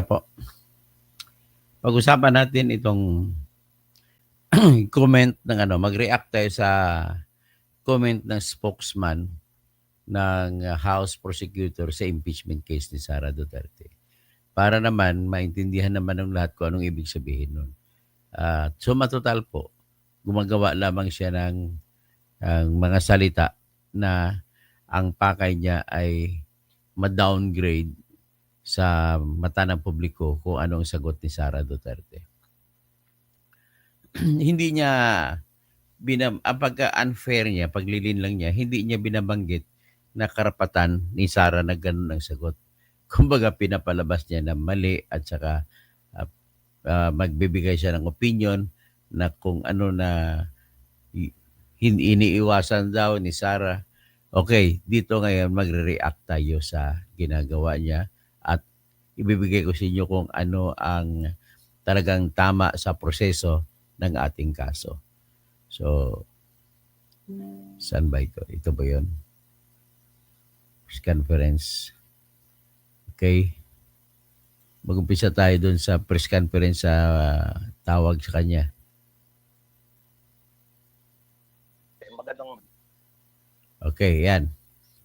Po. Pag-usapan natin itong comment ng mag-react tayo sa comment ng spokesman ng House Prosecutor sa impeachment case ni Sara Duterte. Para naman maintindihan naman ng lahat kung anong ibig sabihin nun. Suma total po, gumagawa lamang siya ng mga salita na ang pakay niya ay ma-downgrade sa mata ng publiko kung anong sagot ni Sara Duterte. Hindi niya ang pagka-unfair niya, paglilin lang niya, hindi niya binabanggit na karapatan ni Sara na ganun ang sagot. Kumbaga pinapalabas niya na mali at saka magbibigay siya ng opinion na kung ano na iniiwasan daw ni Sara. Okay, dito ngayon magre-react tayo sa ginagawa niya at ibibigay ko sa inyo kung ano ang talagang tama sa proseso ng ating kaso. So, saan ba ito? Ito ba yun? Press conference. Okay. Mag-umpisa tayo dun sa press conference sa tawag sa kanya. Okay, yan.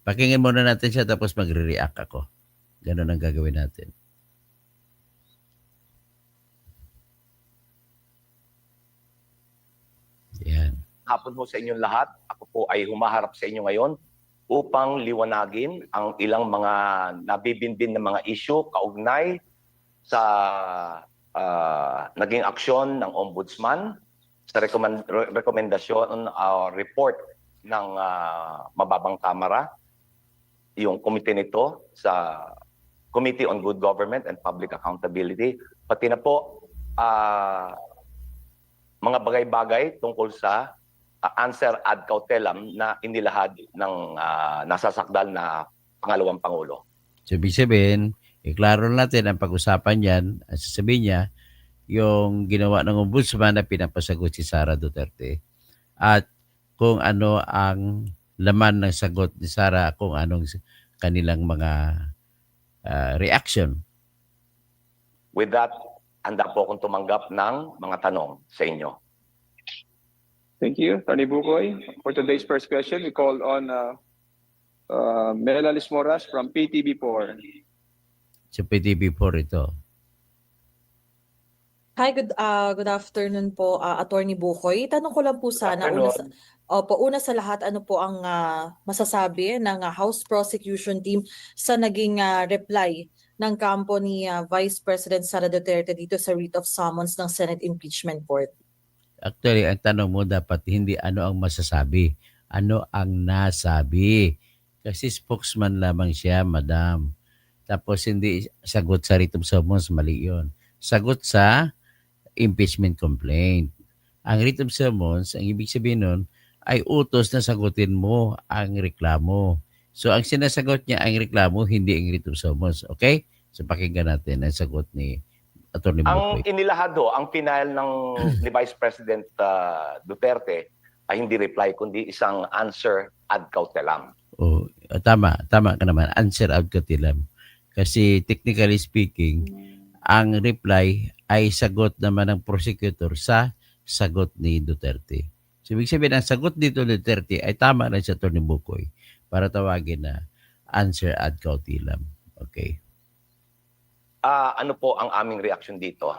Pakinggan muna natin siya tapos magre-react ako. Ganun ang gagawin natin. Yan. Hapon po sa inyong lahat. Ako po ay humaharap sa inyo ngayon upang liwanagin ang ilang mga nabibinbin na mga issue kaugnay sa naging aksyon ng Ombudsman sa rekomendasyon report ng mababang kamara, yung komite nito sa Committee on Good Government and Public Accountability, pati na po mga bagay-bagay tungkol sa answer ad cautelam na inilahad ng nasasakdal na pangalawang Pangulo. So, ibig sabihin, iklaro natin ang pag-usapan yan at sasabihin niya yung ginawa ng Ombudsman na pinapasagot si Sara Duterte at kung ano ang laman ng sagot ni Sara, kung anong kanilang mga reaction. With that, handa po akong tumanggap ng mga tanong sa inyo. Thank you, Attorney Bukoy. For today's first question, we call on Melalis Moras from PTV4. Sa PTV4 ito. Hi, good afternoon po, Attorney Bukoy. Tanong ko lang po sana, una sa lahat, ano po ang masasabi ng House Prosecution Team sa naging reply ng kampo ni Vice President Sara Duterte dito sa writ of summons ng Senate Impeachment Court? Actually, ang tanong mo dapat hindi ano ang masasabi, ano ang nasabi. Kasi spokesman lamang siya, madam. Tapos hindi sagot sa writ of summons, mali yun. Sagot sa impeachment complaint. Ang writ of summons, ang ibig sabihin nun, ay utos na sagutin mo ang reklamo. So, ang sinasagot niya ang reklamo, hindi ang writ of summons. Okay? So, pakinggan natin ang sagot ni Atty. Bukoy. Ang inilahado, ang final ng ni Vice President Duterte ay hindi reply, kundi isang answer ad cautelam. Oh, tama ka naman. Answer ad cautelam. Kasi technically speaking, ang reply ay sagot naman ng prosecutor sa sagot ni Duterte. So, ibig sabihin, ang sagot dito ni Duterte ay tama na sa Atty. Bukoy para tawagin na answer ad cautelam. Okay. Ano po ang aming reaksyon dito?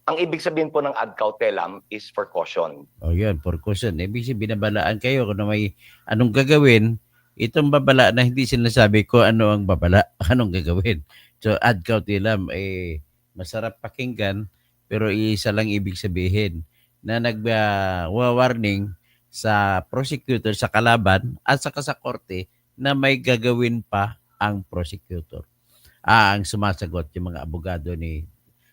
Ang ibig sabihin po ng ad cautelam is for caution. O yun, for caution. Ibig sabihin, binabalaan kayo kung may anong gagawin. Itong babala na hindi sinasabi ko ano ang babala, anong gagawin. So, ad cautelam, masarap pakinggan, pero isa lang ibig sabihin na nag-warning sa prosecutor, sa kalaban, at saka sa korte na may gagawin pa ang prosecutor. Ang sumasagot yung mga abogado ni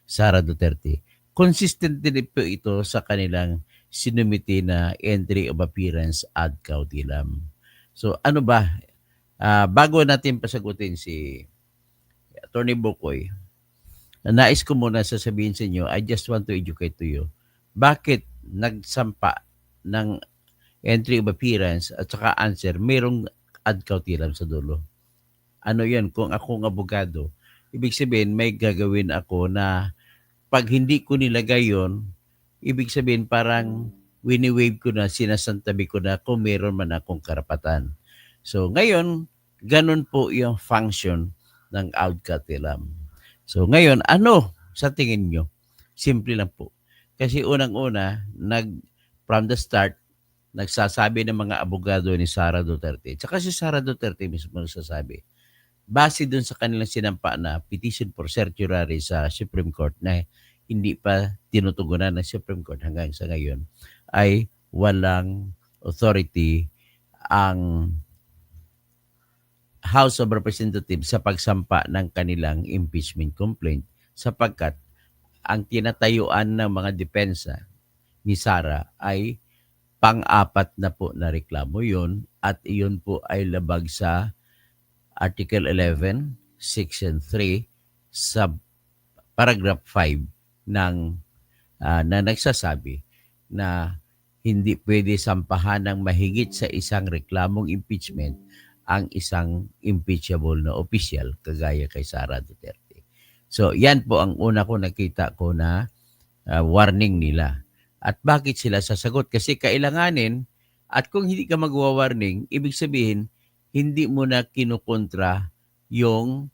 Sara Duterte. Consistent din po ito sa kanilang sinumiti na entry of appearance ad cautelam. So ano ba? Bago natin pasagutin si Atty. Bukoy, nais ko muna sasabihin sa inyo, I just want to educate to you. Bakit nagsampa ng entry of appearance at saka answer, mayroong ad cautelam sa dulo? Ano yan? Kung akong abogado, ibig sabihin may gagawin ako na pag hindi ko nilagay yun, ibig sabihin parang wini-wave ko na, sinasantabi ko na kung meron man akong karapatan. So ngayon, ganun po yung function ng AUD-CATELAM. So ngayon, ano sa tingin nyo? Simple lang po. Kasi unang-una, from the start, nagsasabi ng mga abogado ni Sara Duterte, tsaka si Sara Duterte mismo nagsasabi, base dun sa kanilang sinampa na petition for certiorari sa Supreme Court na hindi pa tinutugunan ng Supreme Court hanggang sa ngayon, ay walang authority ang House of Representatives sa pagsampa ng kanilang impeachment complaint sapagkat ang tinatayuan ng mga depensa ni Sara ay pang-apat na po na reklamo yun at iyon po ay labag sa Article 11, Section 3, sub paragraph 5 ng na nagsasabi na hindi pwede sampahan ng mahigit sa isang reklamong impeachment ang isang impeachable na opisyal kagaya kay Sara Duterte. So yan po ang una ko nakita ko na warning nila. At bakit sila sasagot? Kasi kailanganin at kung hindi ka magwa-warning, ibig sabihin hindi mo na kinukontra yung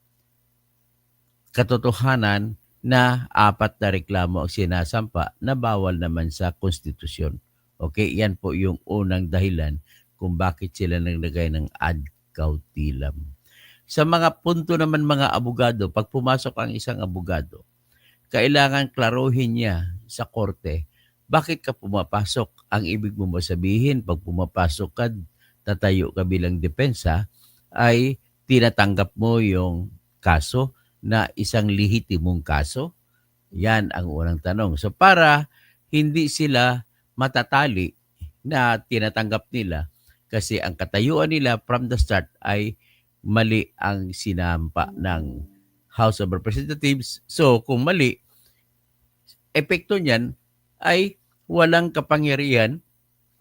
katotohanan na 4 na reklamo ang sinasampa na bawal naman sa konstitusyon. Okay, yan po yung unang dahilan kung bakit sila naglagay ng ad cautelam. Sa mga punto naman mga abogado, pag pumasok ang isang abogado, kailangan klaruhin niya sa korte, bakit ka pumapasok? Ang ibig mo sabihin, pag pumapasok ka, tatayo ka bilang depensa, ay tinatanggap mo yung kaso na isang lehitimong kaso? Yan ang unang tanong. So para hindi sila matatali na tinatanggap nila kasi ang katayuan nila from the start ay mali ang sinampa ng House of Representatives. So kung mali, epekto niyan ay walang kapangyarihan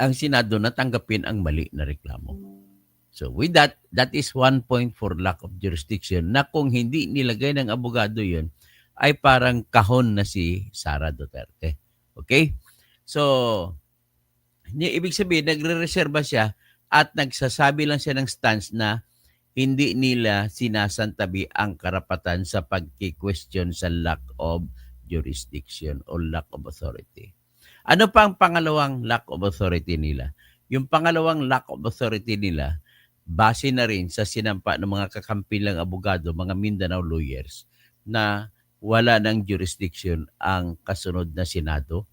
ang Senado na tanggapin ang mali na reklamo. So with that, that is one point for lack of jurisdiction na kung hindi nilagay ng abogado yun, ay parang kahon na si Sara Duterte. Okay? So, ibig sabihin, nagre-reserva siya at nagsasabi lang siya ng stance na hindi nila sinasantabi ang karapatan sa pagki-question sa lack of jurisdiction or lack of authority. Ano pa ang pangalawang lack of authority nila? Yung pangalawang lack of authority nila, base na rin sa sinampa ng mga kakampilang abogado, mga Mindanao lawyers, na wala ng jurisdiction ang kasunod na Senado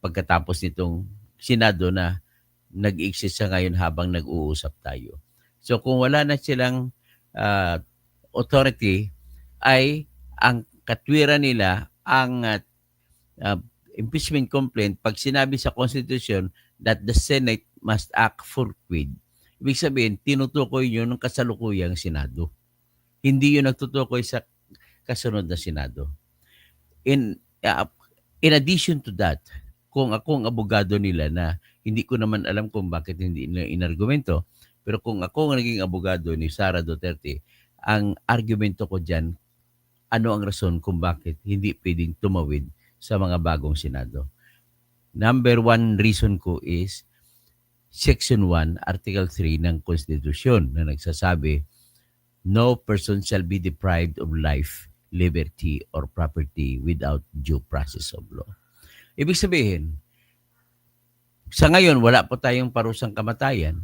pagkatapos nitong Senado na nag-exist sa ngayon habang nag-uusap tayo. So kung wala na silang authority, ay ang katwiran nila, ang impeachment complaint, pag sinabi sa Constitution that the Senate must act forthwith, ibig sabihin, tinutukoy yun ng kasalukuyang Senado. Hindi yun nagtutukoy sa kasunod na Senado. In addition to that, kung akong abogado nila na hindi ko naman alam kung bakit hindi nila inargumento, pero kung ako ang naging abogado ni Sara Duterte, ang argumento ko dyan, ano ang rason kung bakit hindi pwedeng tumawid sa mga bagong Senado. Number one reason ko is Section 1, Article 3 ng Konstitusyon na nagsasabi, no person shall be deprived of life, liberty, or property without due process of law. Ibig sabihin, sa ngayon, wala po tayong parusang kamatayan.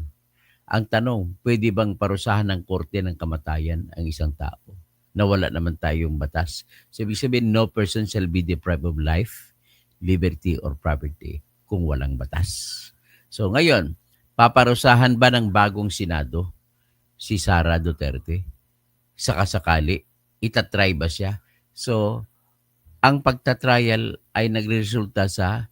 Ang tanong, pwede bang parusahan ng korte ng kamatayan ang isang tao? Na wala naman tayong batas. So, ibig sabihin, no person shall be deprived of life, liberty, or property kung walang batas. So, ngayon, paparusahan ba ng bagong Senado si Sara Duterte? Sakasakali, itatry ba siya? So, ang pagtatrial ay nagresulta sa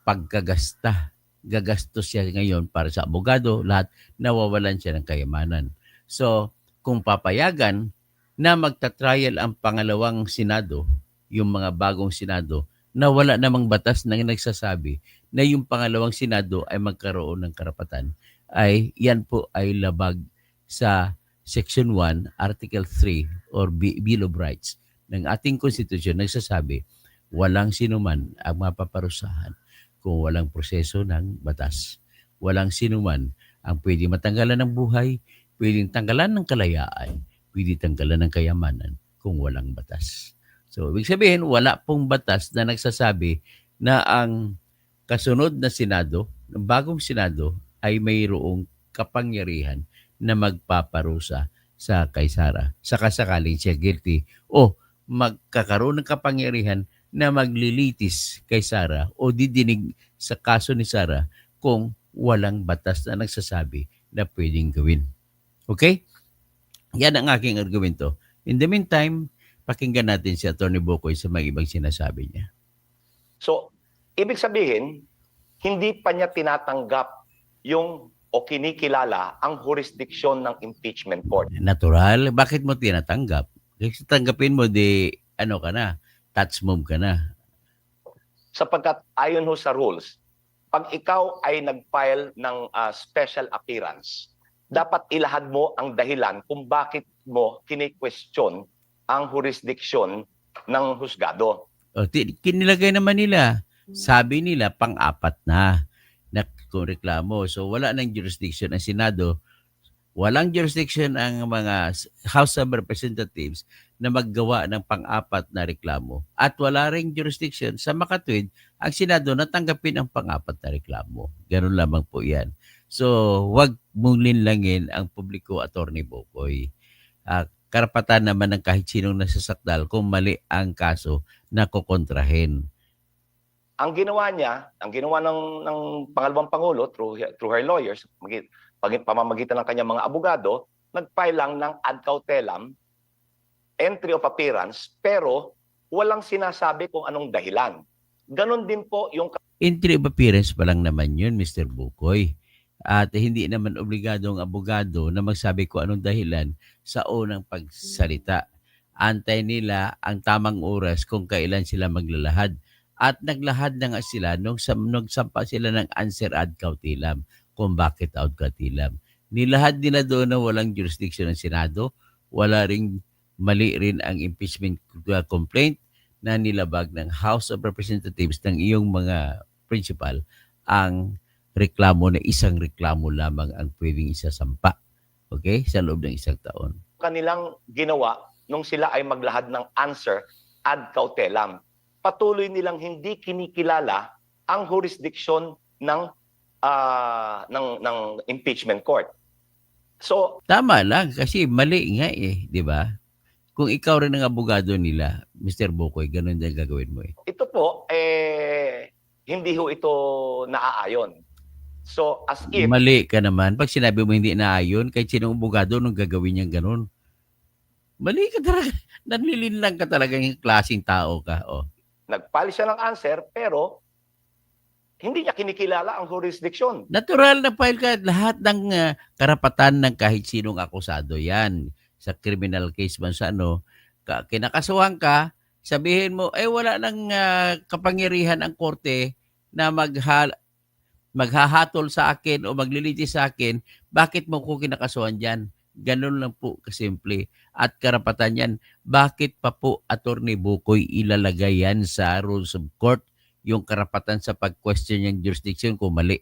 pagkagasta. Gagastos siya ngayon para sa abogado, lahat nawawalan siya ng kayamanan. So, kung papayagan na magtatrial ang pangalawang Senado, yung mga bagong Senado, na wala namang batas na nagsasabi na yung pangalawang Senado ay magkaroon ng karapatan, ay yan po ay labag sa Section 1, Article 3 or Bill of Rights ng ating konstitusyon nagsasabi, walang sinuman ang mapaparusahan kung walang proseso ng batas. Walang sinuman ang pwede matanggalan ng buhay, pwedeng tanggalan ng kalayaan, pwede tanggalan ng kayamanan kung walang batas. So, ibig sabihin, wala pong batas na nagsasabi na ang kasunod na Senado, ng bagong Senado, ay mayroong kapangyarihan na magpaparusa sa kay Sara. Sakasakaling siya guilty o magkakaroon ng kapangyarihan na maglilitis kay Sara o didinig sa kaso ni Sara kung walang batas na nagsasabi na pwedeng gawin. Okay? Yan ang aking argumento. In the meantime, pakinggan natin si Atty. Bukoy sa mga ibang sinasabi niya. So, ibig sabihin, hindi pa niya tinatanggap yung o kinikilala ang jurisdiction ng impeachment court. Natural. Bakit mo tinatanggap? Kasi tanggapin mo, ano ka na, touch move ka na. Sapagkat ayon ho sa rules, pag ikaw ay nag-file ng special appearance, dapat ilahad mo ang dahilan kung bakit mo kini-question ang jurisdiction ng husgado. O, kinilagay naman nila. Sabi nila, pang-apat na kung reklamo. So, wala nang jurisdiction ang Senado. Walang jurisdiction ang mga House of Representatives na maggawa ng pang-apat na reklamo. At wala ring jurisdiction sa makatwid ang Senado na tanggapin ang pang-apat na reklamo. Ganun lamang po yan. So, wag mong linlangin ang publiko, Atty. Bukoy. Karapatan naman ng kahit sinong nasasakdal kung mali ang kaso na kukontrahin. Ang ginawa niya, ang ginawa ng pangalawang pangulo through her lawyers, pamamagitan ng kanyang mga abogado, nag-file lang ng ad cautelam, entry of appearance, pero walang sinasabi kung anong dahilan. Ganon din po yung Entry of appearance pa lang naman yun, Mr. Bukoy. At hindi naman obligado ang abogado na magsabi kung anong dahilan sa unang pagsalita. Antay nila ang tamang oras kung kailan sila maglalahad. At naglahad na nga sila nung sampa sila ng answer ad cautelam kung bakit ad cautelam. Nilahad nila doon na walang jurisdiction ng Senado, wala ring mali rin ang impeachment complaint na nilabag ng House of Representatives ng iyong mga principal ang reklamo na isang reklamo lamang ang pwedeng isasampa. Okay? Sa loob ng isang taon. kanilang ginawa nung sila ay maglahad ng answer ad cautelam. Patuloy nilang hindi kinikilala ang jurisdiction ng impeachment court. So, Tama lang kasi mali nga di ba? Kung ikaw rin ang abogado nila, Mr. Bukoy, ganun din gagawin mo ito po hindi ho ito naaayon. So, as if Mali ka naman. Pag sinabi mo hindi naayon, kahit sinong abogado nung gagawin niyang ganun. Mali ka talaga. Nanlilinlang ka talaga yung klaseng tao ka. Oh. nag-file siya ng answer pero hindi niya kinikilala ang jurisdiction. Natural na file ka. Lahat ng karapatan ng kahit sinong akusado yan. Sa criminal case man sa kinakasuhan ka, sabihin mo, wala nang kapangyarihan ang korte na maghahatol sa akin o maglilitis sa akin, bakit mo ko kinakasuhan dyan? Ganun lang po kasimple. At karapatan yan, bakit pa po Atty. Bukoy ilalagay yan sa rules of court yung karapatan sa pag-question yung jurisdiction kung mali?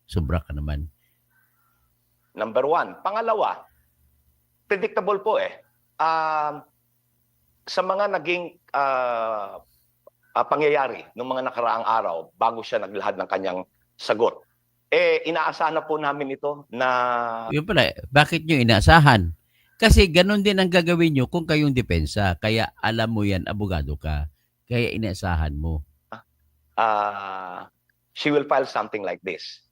Sobra ka naman. Number one. Pangalawa, predictable po sa mga naging pangyayari ng mga nakaraang araw bago siya naglahad ng kanyang sagot. Inaasahan na po namin ito na Yun pala, bakit nyo inaasahan? Kasi ganun din ang gagawin nyo kung kayong depensa. Kaya alam mo yan, abogado ka. Kaya inaasahan mo. she will file something like this.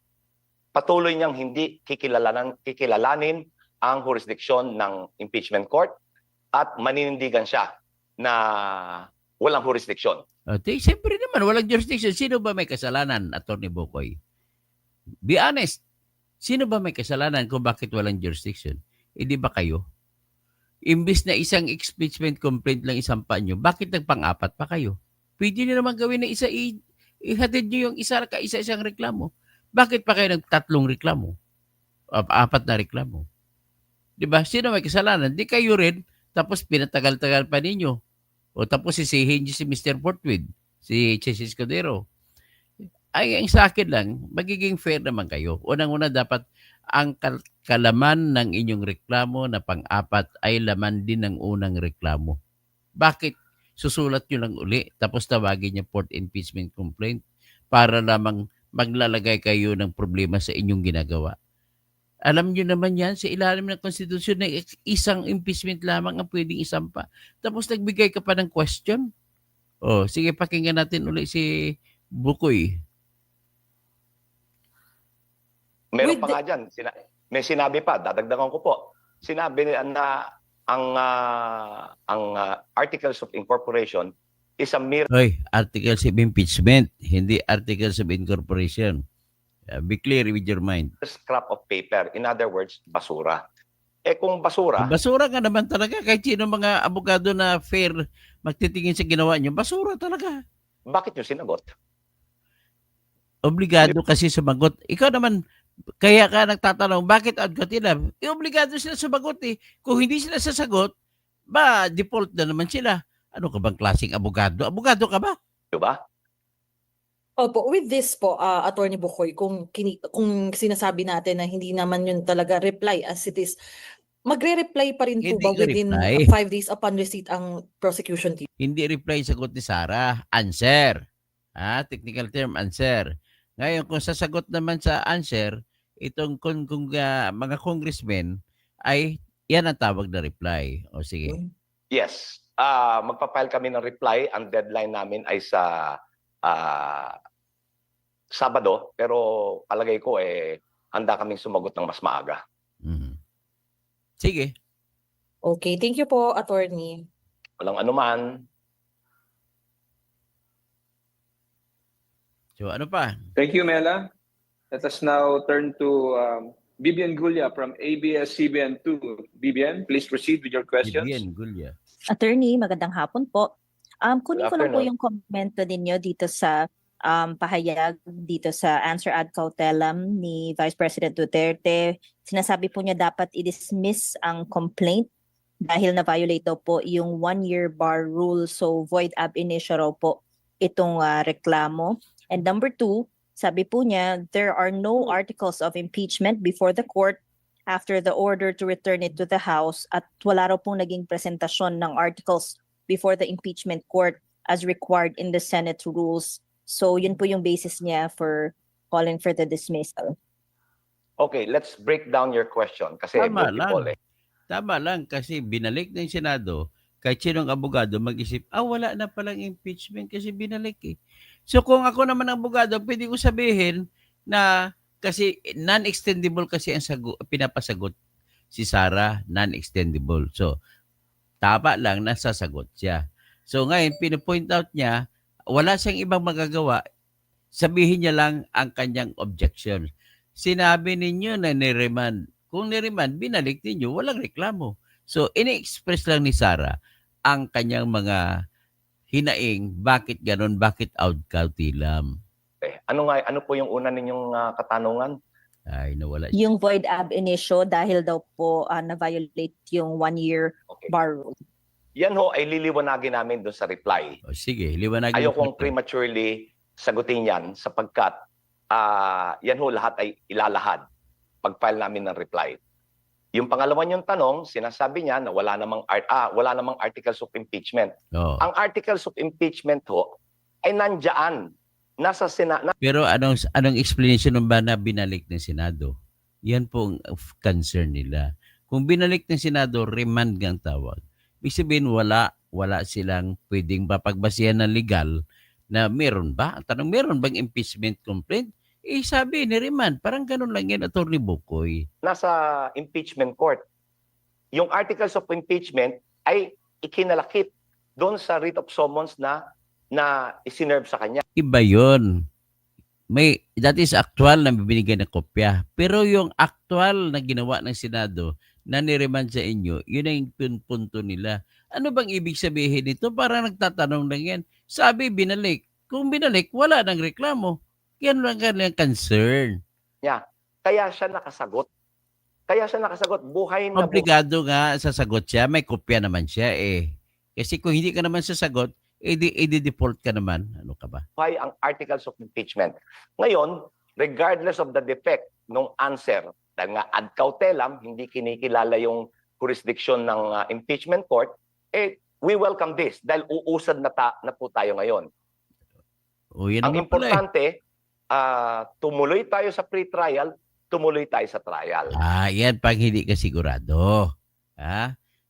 Patuloy niyang hindi kikilalanin ang jurisdiction ng impeachment court at maninindigan siya na walang jurisdiction. Siyempre naman, walang jurisdiction. Sino ba may kasalanan, Atty. Bukoy? Be honest. Sino ba may kasalanan kung bakit walang jurisdiction? Di ba kayo? Imbis na isang impeachment complaint lang isampa nyo, bakit nagpang-apat pa kayo? Pwede nyo naman gawin na isa, ihatid nyo yung isa-isang reklamo. Bakit pa kayo nagtatlong reklamo? Apat na reklamo. Di ba? Sino may kasalanan? Di kayo rin Tapos pinatagal-tagal pa ninyo. O tapos sisihin niyo si Mr. Portwid, si Chis Escudero. Ay, ang sa akin lang, magiging fair naman kayo. Unang-una, dapat ang kalaman ng inyong reklamo na pang-apat ay laman din ng unang reklamo. Bakit susulat nyo lang uli tapos tawagin niyo fourth impeachment complaint para lamang maglalagay kayo ng problema sa inyong ginagawa? Alam niyo naman yan, sa ilalim ng konstitusyon na isang impeachment lamang ang pwedeng isampa. Tapos nagbigay ka pa ng question. Oh, sige, pakinggan natin uli si Bukoy. Meron With pa nga dyan. May sinabi pa, dadagdagan ko po. Sinabi na ang Articles of Incorporation is a mere Hoy, articles of impeachment, hindi articles of incorporation. Be clear with your mind. scrap of paper. In other words, basura. Kung basura, Basura ka naman talaga. Kahit sino mga abogado na fair magtitingin sa ginawa nyo, basura talaga. bakit nyo sinagot? Obligado kasi sumagot. Ikaw naman, kaya ka nagtatanong, bakit ad katilab? Obligado sila sumagot eh. Kung hindi sila sasagot, default na naman sila. Ano ka bang klaseng abogado? Abogado ka ba? Diba? Opo, with this po, Attorney Bukoy, kung sinasabi natin na hindi naman yun talaga reply as it is, magre-reply pa rin po Hindi ba ka within reply. 5 days upon receipt ang prosecution team? Hindi reply sagot ni Sarah. Answer. Technical term, answer. Ngayon, kung sasagot naman sa answer, itong mga congressmen, ay yan ang tawag na reply. O sige. Yes. Magpa-file kami ng reply. Ang deadline namin ay sa Sabado. Pero palagay ko handa kaming sumagot ng mas maaga. Mhm. Sige. Okay, thank you po, Attorney. Walang anuman. So ano pa? Thank you, Mela. Let us now turn to Bibian Gulia from ABS-CBN2. Bibian, please proceed with your questions. Vivian Gulya. Attorney, magandang hapon po. Kunin ko lang po afternoon. yung komento ninyo dito sa pahayag dito sa answer ad cautelam ni Vice President Duterte. Sinasabi po niya dapat i-dismiss ang complaint dahil na-violate daw po yung 1-year bar rule. So void ab initio raw po itong reklamo. And number 2, sabi po niya, there are no articles of impeachment before the court after the order to return it to the House at wala raw pong naging presentasyon ng articles before the impeachment court as required in the Senate rules. So yun po yung basis niya for calling for the dismissal. Okay, let's break down your question. Kasi Tama multiple lang. Tama lang kasi binalik ng Senado, kahit sinong abogado mag-isip, wala na palang impeachment kasi binalik eh. So kung ako naman ang abogado, pwede ko sabihin na kasi non-extendable kasi ang pinapasagot si Sarah, non-extendable. So tama lang nasasagot siya. So ngayon, pinapoint out niya, wala siyang ibang magagawa, sabihin niya lang ang kanyang objection. Sinabi ninyo na niremand. Kung niremand, binalik ninyo, walang reklamo. So, ini-express lang ni Sarah ang kanyang mga hinaing, bakit ganon, bakit out kautilam. Ano po yung una ninyong katanungan? Ay, nawala siya. Yung void ab initio dahil daw po na-violate yung 1-year Okay. bar rule. Yan ho ay liliwanagin namin doon sa reply. O, sige, liwanagin Ayaw mo kong ito. prematurely sagutin yan sapagkat yan ho lahat ay ilalahad pag-file namin ng reply. Yung pangalawa niyong tanong, sinasabi niya na wala namang articles of impeachment. Oo. Ang articles of impeachment ho ay nandiyan. Nasa Pero anong explanation ba na binalik ng Senado? Yan po ang concern nila. Kung binalik ng Senado, remand ang tawag. Ibig sabihin, wala silang pwedeng mapagbasihan ng legal na meron ba? Ang tanong, meron bang impeachment complaint? Sabi, ni-remand. Parang ganun lang yan, Attorney Bukoy. nasa impeachment court. Yung articles of impeachment ay ikinalakip doon sa writ of summons na isinerve sa kanya. Iba yun. That is actual na bibinigay ng kopya. Pero yung actual na ginawa ng Senado na niremand sa inyo, yun ang punto nila. Ano bang ibig sabihin nito? Parang nagtatanong lang yan. Sabi, binalik. Kung binalik, wala nang reklamo. Yan lang kanilang concern. Kaya siya nakasagot Kaya siya nakasagot, buhay na buhay. Obligado nga sasagot siya, may kopya naman siya eh. Kasi kung hindi ka naman sasagot, edi-default ka naman. Ano ka ba? Ang articles of impeachment. Ngayon, regardless of the defect ng answer, dahil nga ad cautelam, hindi kinikilala yung jurisdiction ng impeachment court, we welcome this dahil uusad na po tayo ngayon. O, yan Ang naman pala eh. importante, tumuloy tayo sa pre-trial, tumuloy tayo sa trial. Yan pag hindi ka sigurado.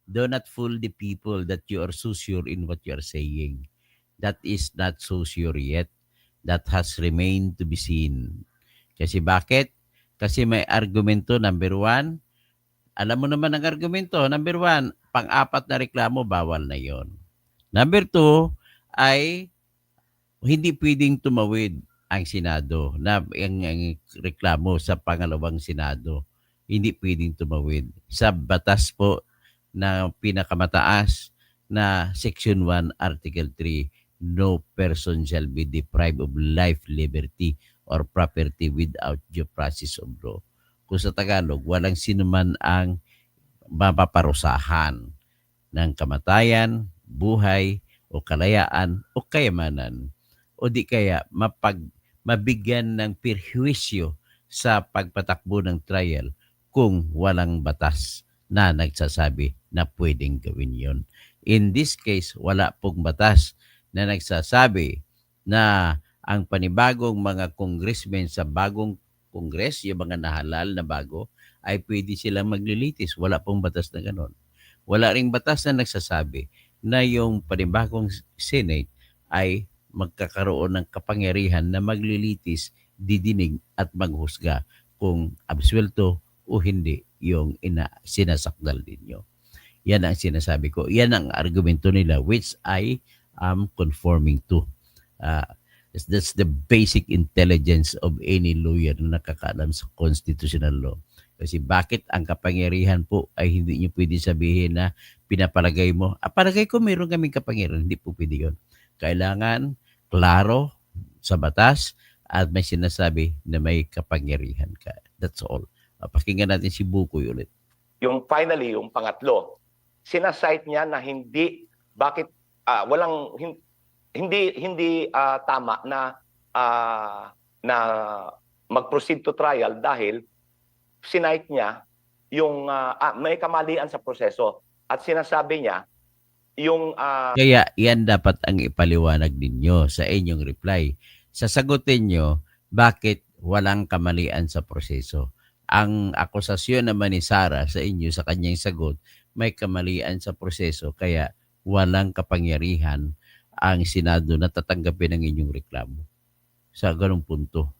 Do not fool the people that you are so sure in what you are saying. That is not so sure yet. That has remained to be seen. Kasi bakit? Kasi may argumento, number 1. Alam mo naman ang argumento. Number 1, pang-apat na reklamo, bawal na yon. Number 2, ay hindi pwedeng tumawid ang Senado na ang reklamo sa pangalawang Senado. Hindi pwedeng tumawid. Sa batas po na pinakamataas na Section 1, Article 3, no person shall be deprived of life, liberty, or property without due process of law. Kung sa Tagalog, walang sinuman ang mapaparusahan ng kamatayan, buhay, o kalayaan, o kayamanan, o di kaya mabigyan ng perjuisyo sa pagpatakbo ng trial kung walang batas na nagsasabi na pwedeng gawin yon. In this case, wala pong batas na nagsasabi na ang panibagong mga congressmen sa bagong kongres, yung mga nahalal na bago, ay pwede silang maglilitis. Wala pong batas na ganon. Wala ring batas na nagsasabi na yung panibagong Senate ay magkakaroon ng kapangyarihan na maglilitis, didinig at maghusga kung absuelto o hindi yung sinasakdal ninyo. Yan ang sinasabi ko. Yan ang argumento nila which I am conforming to. That's the basic intelligence of any lawyer na nakakaalam sa constitutional law. Kasi bakit ang kapangyarihan po ay hindi nyo pwede sabihin na pinapalagay mo, palagay ko meron kaming kapangyarihan. Hindi po pwede yun. Kailangan klaro sa batas at may sinasabi na may kapangyarihan ka. That's all. Pakinggan natin si Bukoy ulit. Yung finally, yung pangatlo, sinasite niya na hindi tama na mag-proceed to trial dahil sinite niya yung may kamalian sa proseso at sinasabi niya yung Kaya yan dapat ang ipaliwanag ninyo sa inyong reply. Sasagutin nyo bakit walang kamalian sa proseso. Ang akusasyon naman ni Sara sa inyo sa kanyang sagot, may kamalian sa proseso kaya walang kapangyarihan ang Senado na tatanggapin ang inyong reklamo. Sa ganung punto,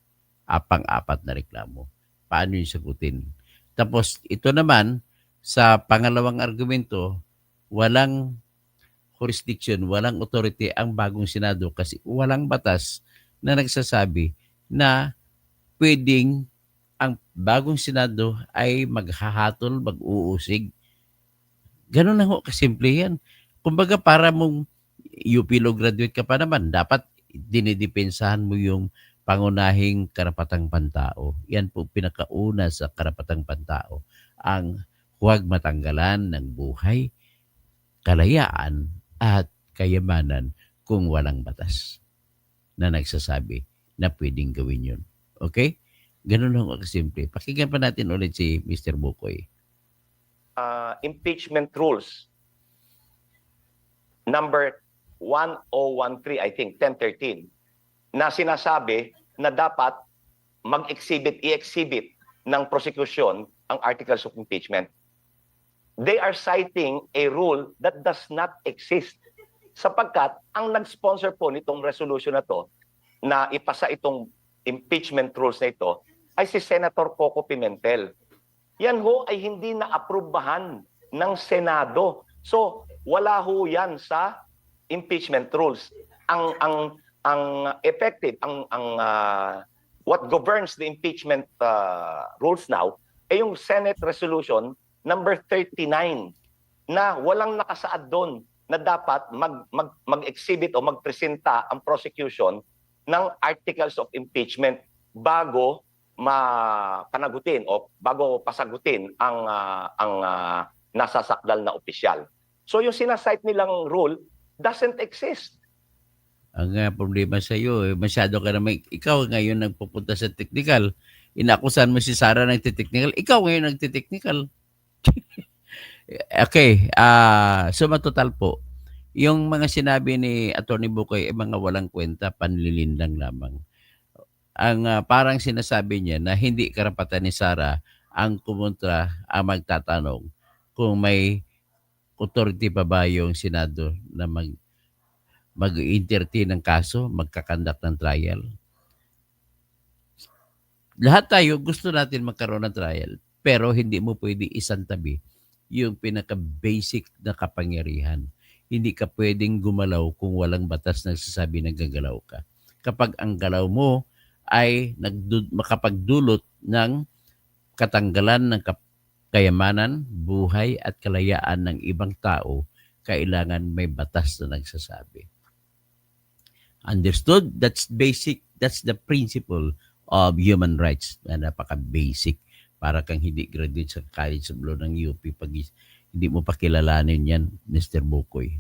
pang-apat na reklamo. Paano yung sagutin? Tapos ito naman, sa pangalawang argumento, walang jurisdiction, walang authority ang bagong Senado kasi walang batas na nagsasabi na pwedeng ang bagong Senado ay maghahatol, mag-uusig. Ganun lang ho, kasimple yan. Kumbaga para mong UP Law graduate ka pa naman, dapat dinidepensahan mo yung pangunahing karapatang pantao. Yan po pinakauna sa karapatang pantao. Ang huwag matanggalan ng buhay, kalayaan, at kayamanan kung walang batas na nagsasabi na pwedeng gawin yun. Okay? Ganun lang kasimple. Pakinggan pa natin ulit si Mr. Bukoy. impeachment rules number 1013, I think, 1013, na sinasabi na dapat i-exhibit ng prosecution ang articles of impeachment. They are citing a rule that does not exist sapagkat ang nag-sponsor po nitong resolution na to na ipasa itong impeachment rules na ito ay si Senator Coco Pimentel. Yan ho ay hindi na-aprobahan ng Senado. So, wala ho yan sa impeachment rules. Ang effective, what governs the impeachment rules now ay yung Senate Resolution number 39 na walang nakasaad doon na dapat mag-exhibit o magpresenta ang prosecution ng articles of impeachment bago panagutin o bago pasagutin ang nasasakdal na opisyal. So yung sinasite nilang rule doesn't exist. Ang problema sa iyo, masyado ka naman, ikaw ngayon nagpupunta sa technical. Inakusan mo si Sara ng technical, ikaw ngayon nagte-technical. Okay, suma total po, yung mga sinabi ni Atty. Bukoy ay mga walang kwenta, panlilindang lamang. Ang parang sinasabi niya na hindi karapatan ni Sara ang kumontra, ang magtatanong kung may authority pa ba yung Senado na mag-entertain ng kaso, magkakandak ng trial. Lahat tayo gusto natin magkaroon ng trial, pero hindi mo pwede isantabi yung pinaka-basic na kapangyarihan. Hindi ka pwedeng gumalaw kung walang batas na nagsasabi na gagalaw ka. Kapag ang galaw mo ay makapagdulot ng katanggalan ng kayamanan, buhay at kalayaan ng ibang tao, kailangan may batas na nagsasabi. Understood? That's basic. That's the principle of human rights na napaka-basic. Para kang hindi graduate sa College of Law ng UP pag hindi mo pa kilalanin yan, Mr. Bukoy.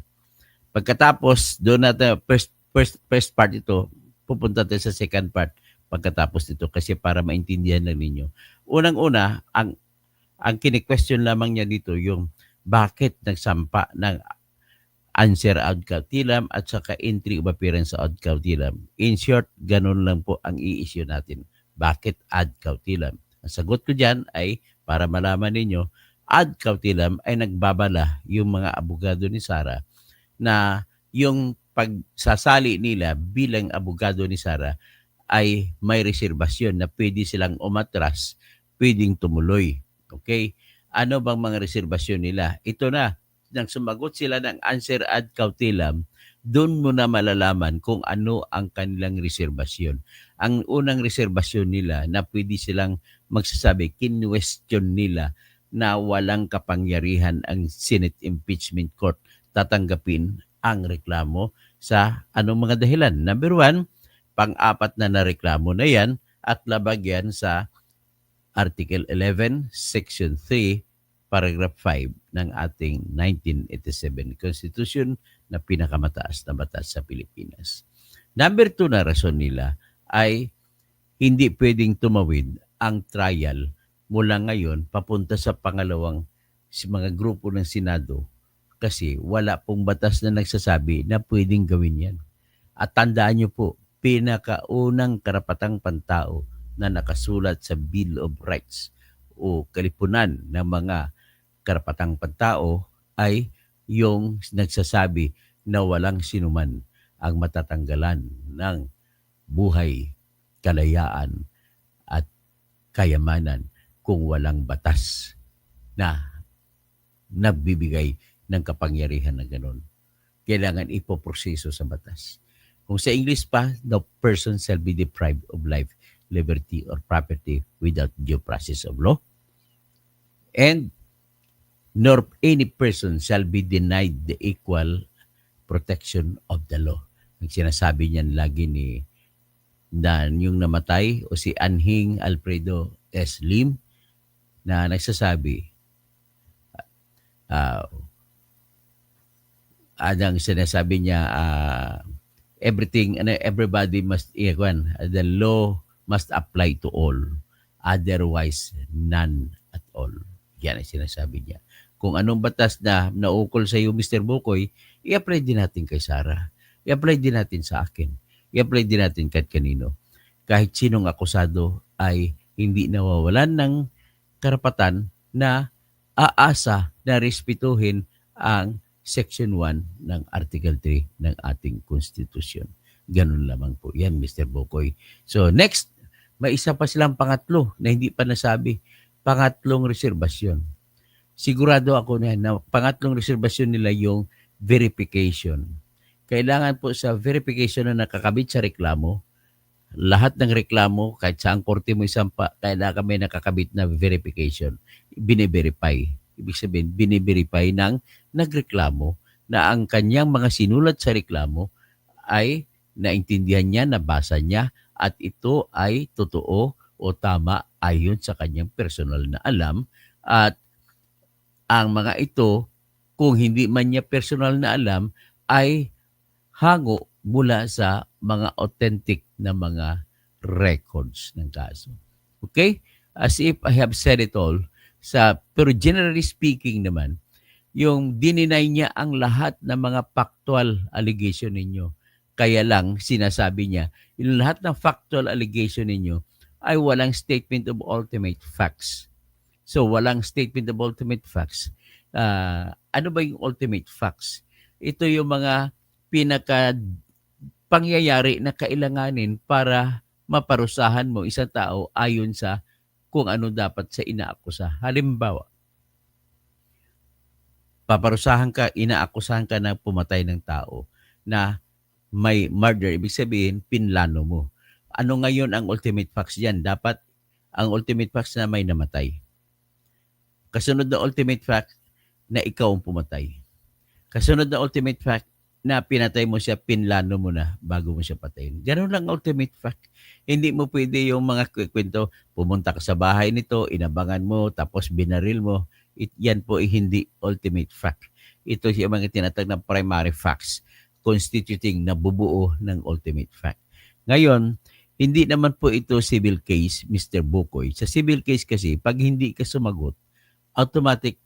Pagkatapos, doon natin, first part ito, pupunta tayo sa second part pagkatapos nito kasi para maintindihan lang ninyo. Unang-una, ang kini-question lamang niya dito yung bakit nagsampa ng answer ad cautelam at saka entry of appearance ad cautelam. In short, ganun lang po ang i-issue natin. Bakit ad cautelam? Ang sagot ko dyan ay para malaman ninyo, ad cautelam ay nagbabala yung mga abogado ni Sara na yung pagsasali nila bilang abogado ni Sara ay may reserbasyon na pwede silang umatras, pwedeng tumuloy. Okay? Ano bang mga reserbasyon nila? Ito na, nang sumagot sila ng answer ad cautelam, doon mo na malalaman kung ano ang kanilang reserbasyon. Ang unang reserbasyon nila na pwede silang magsasabi, kinwestiyon nila na walang kapangyarihan ang Senate Impeachment Court tatanggapin ang reklamo sa anong mga dahilan. Number one, pang-apat na reklamo na yan at labag yan sa Article 11, Section 3, Paragraph 5 ng ating 1987 Constitution na pinakamataas na batas sa Pilipinas. Number 2 na rason nila ay hindi pwedeng tumawid ang trial mula ngayon papunta sa pangalawang mga grupo ng Senado kasi wala pong batas na nagsasabi na pwedeng gawin yan. At tandaan nyo po, pinakaunang karapatang pantao na nakasulat sa Bill of Rights o kalipunan ng mga karapatang pantao ay yung nagsasabi na walang sinuman ang matatanggalan ng buhay, kalayaan at kayamanan kung walang batas na nagbibigay ng kapangyarihan na gano'n. Kailangan ipoproseso sa batas. Kung sa English pa, no person shall be deprived of life, liberty, or property without due process of law. And nor any person shall be denied the equal protection of the law. Ang sinasabi niyan lagi ni yung namatay o si Anhing Alfredo S. Lim na nagsasabi, ang sinasabi niya, everybody must, the law must apply to all, otherwise none at all. Yan ang sinasabi niya. Kung anong batas na naukol sa iyo, Mr. Bukoy, i-apply din natin kay Sara. I-apply din natin sa akin. I-apply din natin kahit kanino. Kahit sinong akusado ay hindi nawawalan ng karapatan na aasa na respetuhin ang Section 1 ng Article 3 ng ating Konstitusyon. Ganun lamang po yan, Mr. Bukoy. So next, may isa pa silang pangatlo na hindi pa nasabi. Pangatlong reserbasyon. Sigurado ako na pangatlong reserbasyon nila yung verification. Kailangan po sa verification na nakakabit sa reklamo, lahat ng reklamo, kahit saan korte mo isampa, kailangan may nakakabit na verification. Bine-verify. Ibig sabihin, bine-verify ng nagreklamo na ang kanyang mga sinulat sa reklamo ay naintindihan niya, nabasa niya, at ito ay totoo, o tama ayon sa kanyang personal na alam. At ang mga ito, kung hindi man niya personal na alam, ay hango mula sa mga authentic na mga records ng kaso. Okay? As if I have said it all, pero generally speaking naman, yung dininay niya ang lahat ng mga factual allegation ninyo. Kaya lang, sinasabi niya, yung lahat ng factual allegation ninyo ay walang statement of ultimate facts. So, walang statement of ultimate facts. Ano ba yung ultimate facts? Ito yung mga pinaka pangyayari na kailanganin para maparusahan mo isang tao ayon sa kung ano dapat sa inaakusa. Halimbawa, inaakusahan ka na pumatay ng tao na may murder, ibig sabihin, pinlano mo. Ano ngayon ang ultimate facts diyan? Dapat ang ultimate facts na may namatay. Kasunod na ultimate fact na ikaw ang pumatay. Kasunod na ultimate fact na pinatay mo siya, pinlano mo na bago mo siya patayin. Ganun lang ultimate fact. Hindi mo pwede yung mga kwento, pumunta ka sa bahay nito, inabangan mo, tapos binaril mo. Yan po ay hindi ultimate fact. Ito yung mga tinatag na primary facts constituting na bubuo ng ultimate fact. Ngayon, hindi naman po ito civil case, Mr. Bukoy. Sa civil case kasi, pag hindi ka sumagot, automatic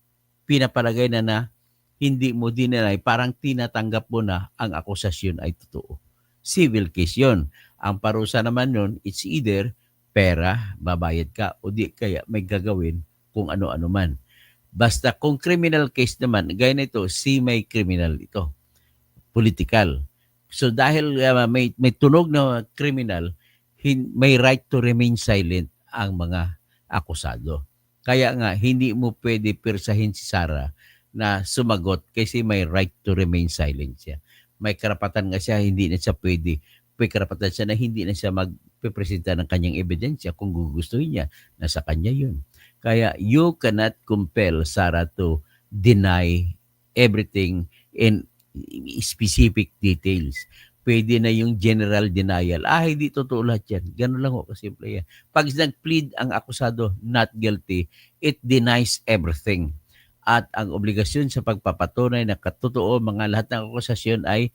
pinapalagay na hindi mo dinelay, parang tinatanggap mo na ang akusasyon ay totoo. Civil case yon. Ang parusa naman yon, it's either pera, babayad ka, o di kaya may gagawin kung ano-ano man. Basta kung criminal case naman, gaya nito, semi-criminal ito. Political. So dahil may tunog na criminal, may right to remain silent ang mga akusado. Kaya nga, hindi mo pwede pirsahin si Sarah na sumagot kasi may right to remain silent siya. May karapatan nga siya, hindi na siya pwede. May karapatan siya na hindi na siya magpipresenta ng kanyang ebidensya kung gugustuhin niya. Nasa kanya yun. Kaya you cannot compel Sarah to deny everything in specific details. Pwede na yung general denial. Hindi totoo lahat yan. Ganun lang ho, kasimple yan. Pag nag-plead ang akusado not guilty, it denies everything. At ang obligasyon sa pagpapatunay na katotoo mga lahat ng akusasyon ay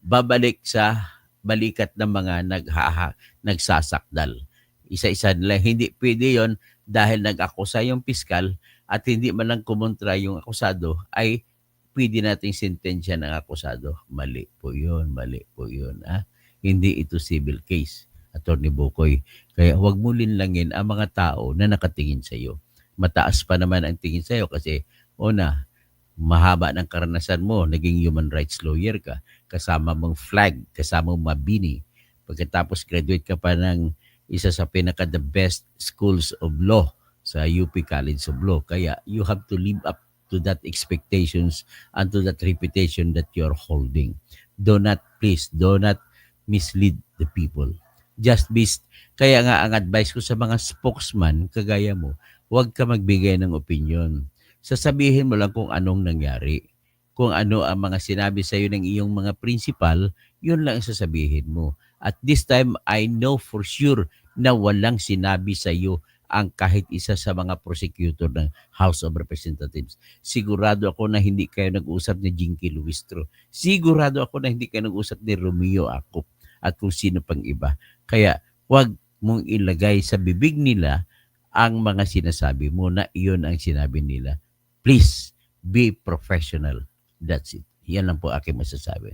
babalik sa balikat ng mga nagsasakdal. Isa-isa nila. Hindi pwede yon dahil nag-akusa yung piskal at hindi man lang kumontra yung akusado ay pwede nating sentensya ng akusado. Mali po yun, mali po yun. Hindi ito civil case, Atty. Bukoy. Kaya huwag mo linlangin ang mga tao na nakatingin sa iyo. Mataas pa naman ang tingin sa iyo kasi una, mahaba ng karanasan mo, naging human rights lawyer ka, kasama mong flag, kasama mong mabini. Pagkatapos graduate ka pa ng isa sa pinaka-the best schools of law sa UP College of Law. Kaya you have to live up to that expectations and to that reputation that you're holding. Please, do not mislead the people. Kaya nga ang advice ko sa mga spokesman, kagaya mo, huwag ka magbigay ng opinion. Sasabihin mo lang kung anong nangyari. Kung ano ang mga sinabi sa iyo ng iyong mga principal, yun lang ang sasabihin mo. At this time, I know for sure na walang sinabi sa iyo ang kahit isa sa mga prosecutor ng House of Representatives. Sigurado ako na hindi kayo nag-usap ni Jinky Luistro. Sigurado ako na hindi kayo nag-usap ni Romeo Acop at kung sino pang iba. Kaya huwag mong ilagay sa bibig nila ang mga sinasabi mo na iyon ang sinabi nila. Please, be professional. That's it. Yan lang po aking masasabi.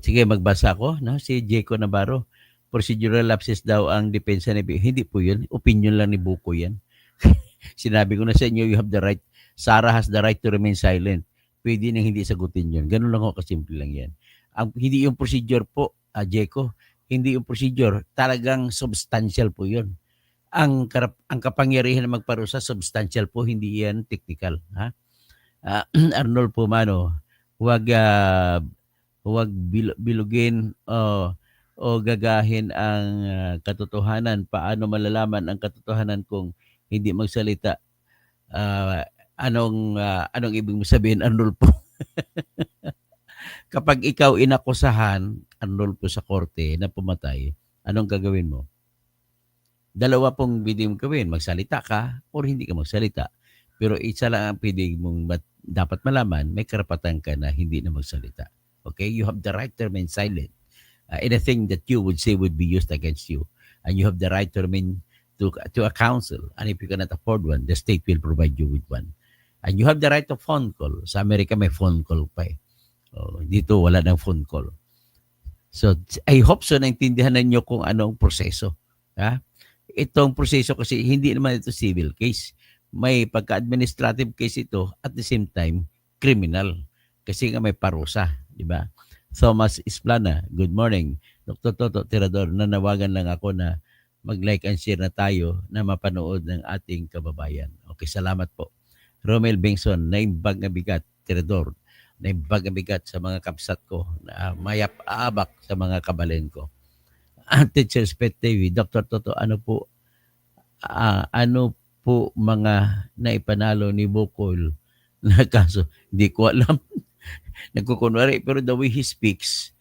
Sige, magbasa ako. No? Si Jaco Navarro. Procedural lapses daw ang depensa ni hindi po yun. Opinion lang ni Buko yan. Sinabi ko na sa inyo, you have the right. Sarah has the right to remain silent. Pwede nang hindi sagutin yun. Ganun lang ako, kasimple lang yan. Hindi yung procedure po, Jaco, hindi yung procedure. Talagang substantial po yun. Ang kapangyarihan na magparusa, substantial po, hindi yan technical. Arnold Pumano, huwag bilugin o gagahin ang katotohanan. Paano malalaman ang katotohanan kung hindi magsalita? Anong ibig mo sabihin, Arnolfo? Kapag ikaw inakusahan, Arnolfo, sa korte na pumatay, anong gagawin mo? Dalawa pong pwede mong gawin. Magsalita ka or hindi ka magsalita. Pero isa lang ang pwede mong dapat malaman, may karapatan ka na hindi na magsalita. Okay? You have the right to remain silent. Anything that you would say would be used against you. And you have the right to remain to a counsel. And if you cannot afford one, the state will provide you with one. And you have the right to phone call. Sa Amerika may phone call pa eh. Dito wala ng phone call. So I hope so naintindihan ninyo kung anong proseso. Ha? Itong proseso kasi hindi naman ito civil case. May pagka-administrative case ito at the same time criminal. Kasi nga may parusa, di ba? Thomas Isplana, good morning. Dr. Toto Tirador, nanawagan lang ako na mag-like and share na tayo na mapanood ng ating kababayan. Okay, salamat po. Romel Bengson, naimbag na bigat, Tirador. Naimbag na bigat sa mga kapsat ko na mayap-aabak sa mga kabalen ko. Teacher's Pet TV, Dr. Toto, ano po mga naipanalo ni Bukol na kaso? Hindi ko alam. Nagkukunwari, pero the way he speaks,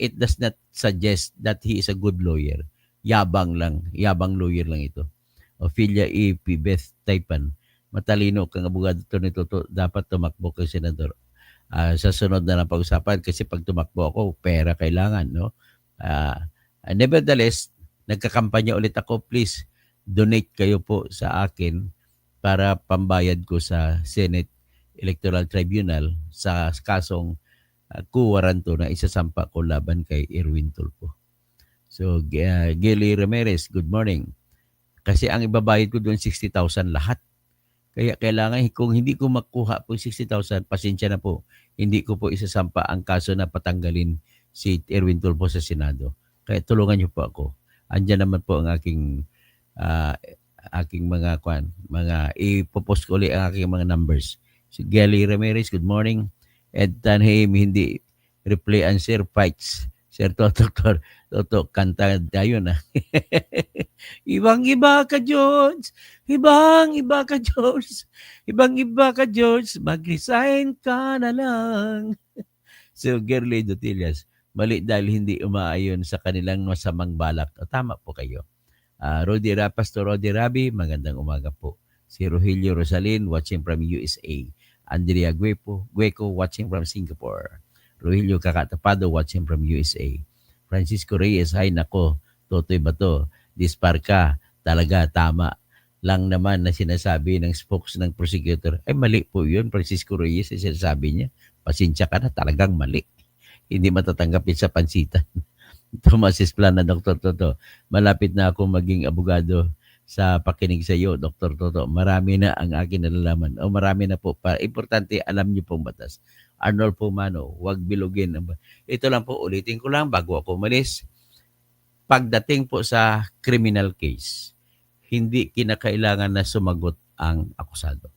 it does not suggest that he is a good lawyer. Yabang lawyer lang ito. Ophelia E. P. Beth Taipan, matalino kang abogado to nito, dapat tumakbo kang senador. Sa sunod na lang pag-usapan kasi pag tumakbo ako, pera kailangan, no? Nevertheless, nagkakampanya ulit ako, please donate kayo po sa akin para pambayad ko sa Senate Electoral Tribunal sa kasong kuwaranto na isasampa ko laban kay Erwin Tulfo. So, Gilly Ramirez, good morning. Kasi ang ibabayad ko doon 60,000 lahat. Kaya kailangan, kung hindi ko makuha po 60,000, pasensya na po. Hindi ko po isasampa ang kaso na patanggalin si Erwin Tulfo sa Senado. Kaya tulungan niyo po ako. Andiyan naman po ang aking mga ipopost ko ulit ang aking mga numbers. Si Gally Ramirez, good morning. Ed Tanheim, hindi replay answer fights. Sir Toto, kanta tayo na. Ibang-iba ka, George. Ibang-iba ka, George. Ibang-iba ka, George. Mag-resign ka na lang. So, Gerly Dotillas, mali dahil hindi umaayon sa kanilang masamang balak. Tama po kayo. Pastor Rodi Rabi, magandang umaga po. Si Rogelio Rosalin, watching from USA. Andrea Gueco, watching from Singapore. Rogelio Kakatapado, watching from USA. Francisco Reyes, ay nako, Totoy Bato, dispar ka, talaga tama lang naman na sinasabi ng spokes ng prosecutor. Ay mali po yun, Francisco Reyes, sinasabi niya. Pasensya ka na, talagang mali. Hindi matatanggapin sa pansitan. Thomas Esplana, Dr. Toto, malapit na ako maging abogado sa pakinig sa iyo, Dr. Toto. Marami na ang akin nalalaman. Marami na po. Importante, alam niyo pong batas. Arnold Pumano, huwag bilugin. Ito lang po, ulitin ko lang bago ako umalis. Pagdating po sa criminal case, hindi kinakailangan na sumagot ang akusado.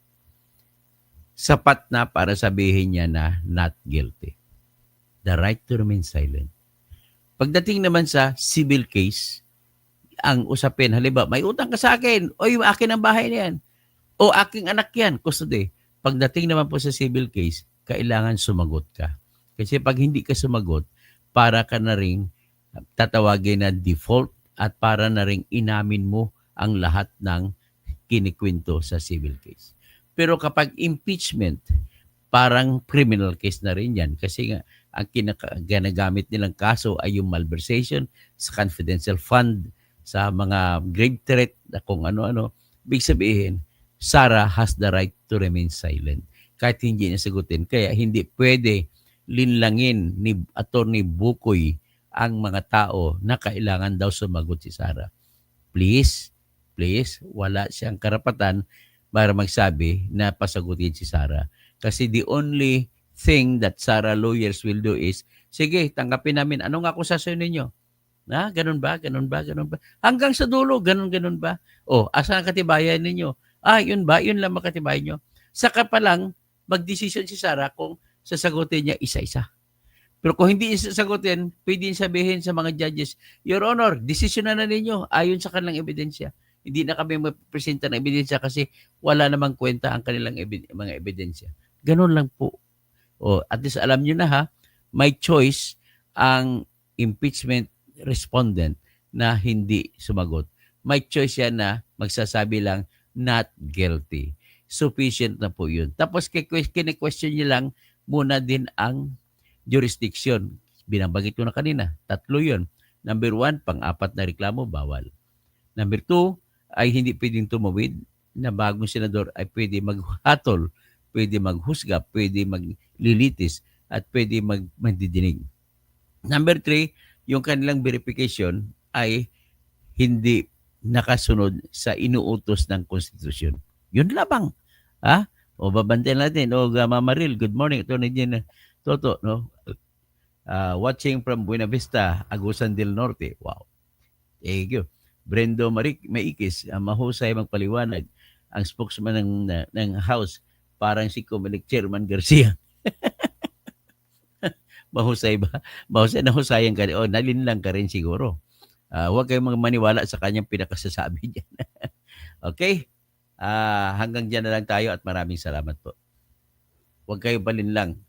Sapat na para sabihin niya na not guilty. The right to remain silent. Pagdating naman sa civil case, ang usapin, halimbawa, may utang ka sa akin, o yung akin ang bahay na yan, o aking anak yan, custody. Pagdating naman po sa civil case, kailangan sumagot ka. Kasi pag hindi ka sumagot, para ka na rin tatawagin na default at para na rin inamin mo ang lahat ng kinikwento sa civil case. Pero kapag impeachment, parang criminal case na rin yan. Kasi nga, ang ginagamit nilang kaso ay yung malversation sa confidential fund, sa mga grave threat, na kung ano-ano. Big sabihin, Sara has the right to remain silent. Kahit hindi niya sagutin. Kaya hindi pwede linlangin ni Attorney Bukoy ang mga tao na kailangan daw sumagot si Sara. Please, wala siyang karapatan para magsabi na pasagutin si Sara. Kasi the only thing that Sara lawyers will do is, sige, tanggapin namin. Anong akusasyon ninyo? Ganun ba? Hanggang sa dulo, ganun ba? Asan ang katibayan ninyo? Yun ba? Yun lang makatibayan nyo. Saka pa lang, magdesisyon si Sara kung sasagutin niya isa-isa. Pero kung hindi niya sasagutin, pwede sabihin sa mga judges, Your Honor, desisyon na ninyo ayon sa kanilang ebidensya. Hindi na kami magpresenta ng ebidensya kasi wala namang kwenta ang kanilang mga ebidensya. Ganun lang po. At least alam nyo na may choice ang impeachment respondent na hindi sumagot. may choice siya na magsasabi lang not guilty. Sufficient na po yun. Tapos kine-question niya lang muna din ang jurisdiction. Binabanggit ko na kanina, 3 yun. Number 1, pang-4 na reklamo, bawal. Number 2, ay hindi pwedeng tumawid na bagong senador ay pwede maghatol, pwede maghusga, pwede maglilitis, at pwede magdidinig. Number 3, yung kanilang verification ay hindi nakasunod sa inuutos ng konstitusyon. Yun lamang. Ha? O babantayan natin. O Mama Maril, good morning. Ito na din Toto, no? Watching from Buena Vista, Agusan del Norte. Wow. Thank you. Brendo Maikis, mahusay magpaliwanag. Ang spokesman ng House, parang si Comelec Chairman Garcia. Mahusay ba? Mahusay na husayan ka. O, nalinlang ka rin siguro. Huwag kayong maniwala sa kanyang pinakasasabi dyan. Okay? Hanggang dyan na lang tayo at maraming salamat po. Huwag kayo balinlang.